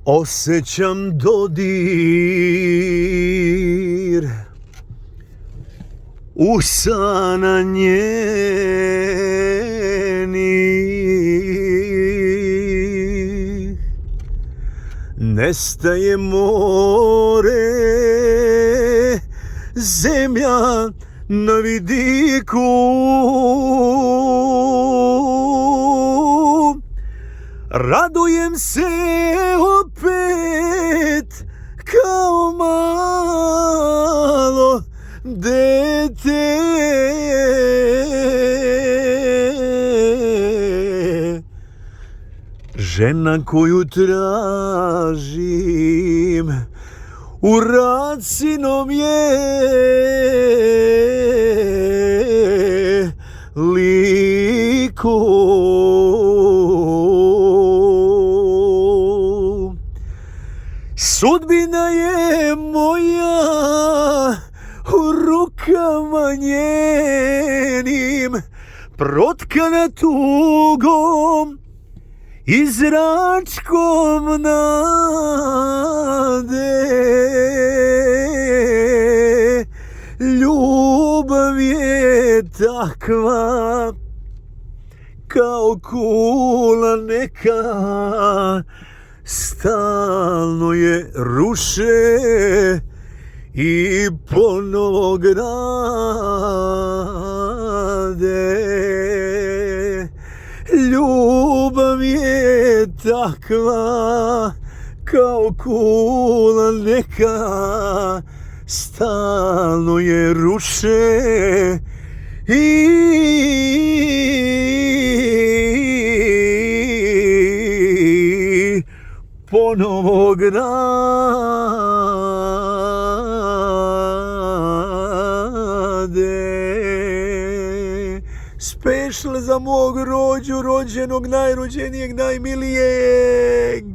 Osjećam dodir usana njenih. Nestaje more, zemlja na vidiku. Radujem se opet kao malo dete. Žena koju tražim u racinom je liku. Sudbina je moja u rukama njenim, protkana tugom i zračkom nade. Ljubav je takva kao kula neka, stalno je ruše i ponovo grade. Ljubav je takva kao kula neka, stalno je ruše i ponovo grade. Special za mog rođenog, najrođenijeg, najmilijeg.